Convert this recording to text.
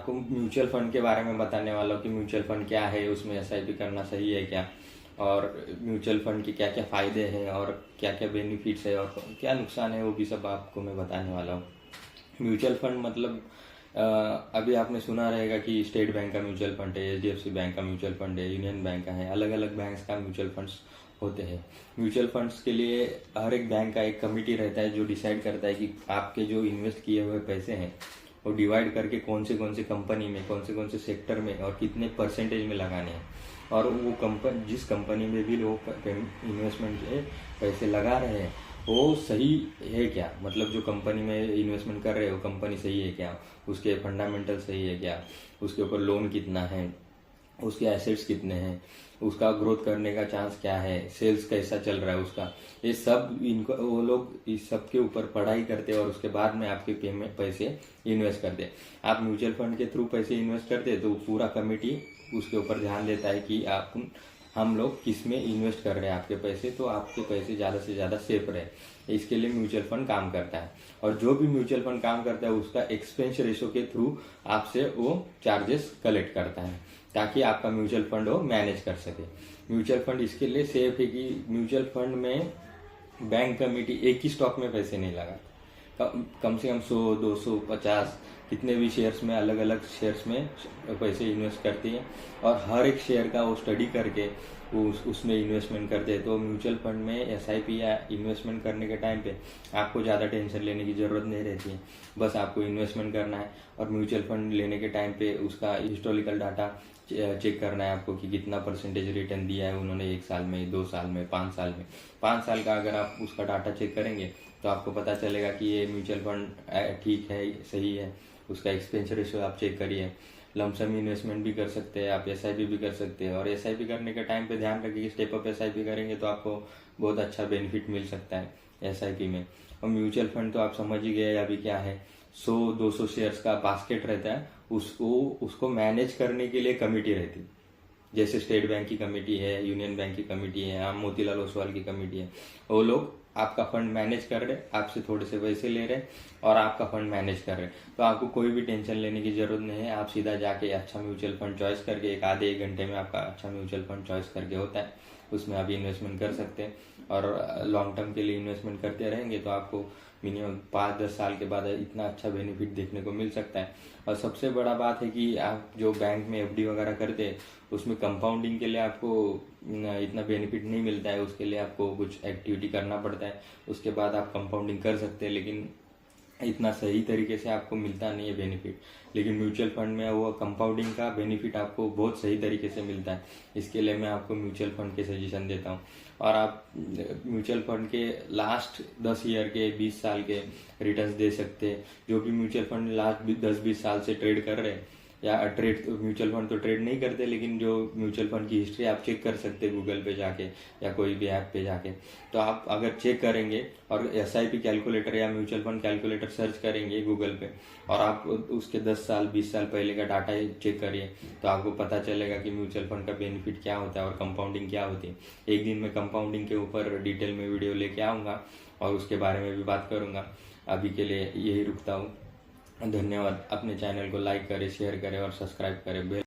आपको mutual fund के बारे में बताने वाला हूँ कि म्यूचुअल फंड क्या है, उसमें एसआईपी करना सही है क्या, और म्यूचुअल फंड के क्या क्या फ़ायदे हैं और क्या क्या बेनिफिट्स है और क्या नुकसान है, वो भी सब आपको मैं बताने वाला हूँ। म्यूचुअल फंड मतलब अभी आपने सुना रहेगा कि स्टेट बैंक का म्यूचुअल फंड है, एचडीएफसी बैंक का म्यूचुअल फंड है, यूनियन बैंक का है, अलग अलग बैंक्स का म्यूचुअल फंड्स होते हैं। म्यूचुअल फंड्स के लिए हर एक बैंक का एक कमिटी रहता है जो डिसाइड करता है कि आपके जो इन्वेस्ट किए हुए पैसे हैं वो डिवाइड करके कौन से कंपनी में, कौन से सेक्टर में और कितने परसेंटेज में लगाने हैं। और वो कंपनी, जिस कंपनी में भी लोग इन्वेस्टमेंट के पैसे लगा रहे हैं वो सही है क्या, मतलब जो कंपनी में इन्वेस्टमेंट कर रहे हो कंपनी सही है क्या, उसके फंडामेंटल सही है क्या, उसके ऊपर लोन कितना है, उसके एसेट्स कितने हैं, उसका ग्रोथ करने का चांस क्या है, सेल्स कैसा चल रहा है उसका, ये सब इनको वो लोग इस सब के ऊपर पढ़ाई करते हैं और उसके बाद में आपके पेमेंट पैसे इन्वेस्ट करते हैं। आप म्यूचुअल फंड के थ्रू पैसे इन्वेस्ट करते हैं तो पूरा कमेटी उसके ऊपर ध्यान देता है कि हम लोग किस में इन्वेस्ट कर रहे हैं आपके पैसे, तो आपके पैसे ज़्यादा से ज़्यादा सेफ रहे। इसके लिए म्यूचुअल फंड काम करता है और जो भी म्यूचुअल फंड काम करता है उसका एक्सपेंस रेशो के थ्रू आपसे वो चार्जेस कलेक्ट करता है ताकि आपका म्यूचुअल फंड वो मैनेज कर सके। म्यूचुअल फंड इसके लिए सेफ है कि म्यूचुअल फंड में बैंक कमेटी एक ही स्टॉक में पैसे नहीं लगाती, कम से कम 100, 200, 50 कितने भी शेयर्स में, अलग अलग शेयर्स में पैसे इन्वेस्ट करती है और हर एक शेयर का वो स्टडी करके वो उसमें इन्वेस्टमेंट करते हैं। तो म्यूचुअल फंड में एसआईपी या इन्वेस्टमेंट करने के टाइम पे आपको ज़्यादा टेंशन लेने की ज़रूरत नहीं रहती है, बस आपको इन्वेस्टमेंट करना है। और म्यूचुअल फंड लेने के टाइम पे उसका हिस्टोरिकल डाटा चेक करना है आपको कि कितना परसेंटेज रिटर्न दिया है उन्होंने 1 साल में, 2 साल में, 5 साल में। 5 साल का अगर आप उसका डाटा चेक करेंगे तो आपको पता चलेगा कि ये म्यूचुअल फंड ठीक है, सही है। उसका एक्सपेंस रेशो आप चेक करिए। लमसम इन्वेस्टमेंट भी कर सकते हैं आप, एसआईपी भी कर सकते हैं। और एसआईपी करने के टाइम पे ध्यान रखिए कि स्टेप अप एसआईपी करेंगे तो आपको बहुत अच्छा बेनिफिट मिल सकता है एसआईपी में। और म्यूचुअल फंड तो आप समझ ही गए अभी क्या है, 100-200 शेयर्स का बास्केट रहता है, उसको मैनेज करने के लिए कमेटी रहती है। जैसे स्टेट बैंक की कमेटी है, यूनियन बैंक की कमेटी है, मोतीलाल ओसवाल की कमेटी है। वो लोग आपका फंड मैनेज कर रहे, आपसे थोड़े से पैसे ले रहे और आपका फंड मैनेज कर रहे, तो आपको कोई भी टेंशन लेने की जरूरत नहीं है। आप सीधा जाके अच्छा म्यूचुअल फंड चॉइस करके एक आधे 1 घंटे में आपका अच्छा म्यूचुअल फंड चॉइस करके होता है, उसमें आप इन्वेस्टमेंट कर सकते हैं। और लॉन्ग टर्म के लिए इन्वेस्टमेंट करते रहेंगे तो आपको मिनिमम 5-10 साल के बाद इतना अच्छा बेनिफिट देखने को मिल सकता है। और सबसे बड़ा बात है कि आप जो बैंक में एफडी वगैरह करते हैं उसमें कंपाउंडिंग के लिए आपको इतना बेनिफिट नहीं मिलता है, उसके लिए आपको कुछ एक्टिविटी करना पड़ता है, उसके बाद आप कंपाउंडिंग कर सकते हैं, लेकिन इतना सही तरीके से आपको मिलता नहीं है बेनिफिट। लेकिन म्यूचुअल फंड में वो कंपाउंडिंग का बेनिफिट आपको बहुत सही तरीके से मिलता है। इसके लिए मैं आपको म्यूचुअल फंड के सजेशन देता हूँ। और आप म्यूचुअल फंड के लास्ट 10 ईयर के, 20 साल के रिटर्न्स दे सकते हैं। जो भी म्यूचुअल फंड लास्ट 10-20 साल से ट्रेड कर रहे हैं, या म्यूचुअल फंड तो ट्रेड नहीं करते, लेकिन जो म्यूचुअल फंड की हिस्ट्री आप चेक कर सकते हैं गूगल पे जाके या कोई भी ऐप पे जाके। तो आप अगर चेक करेंगे और एसआईपी कैलकुलेटर या म्यूचुअल फंड कैलकुलेटर सर्च करेंगे गूगल पे और आप उसके 10 साल 20 साल पहले का डाटा चेक करिए तो आपको पता चलेगा कि म्यूचुअल फंड का बेनिफिट क्या होता है और कंपाउंडिंग क्या होती है। एक दिन मैं कंपाउंडिंग के ऊपर डिटेल में वीडियो लेके आऊँगा और उसके बारे में भी बात करूँगा। अभी के लिए यही रुकता हूँ, धन्यवाद। अपने चैनल को लाइक करें, शेयर करें और सब्सक्राइब करें।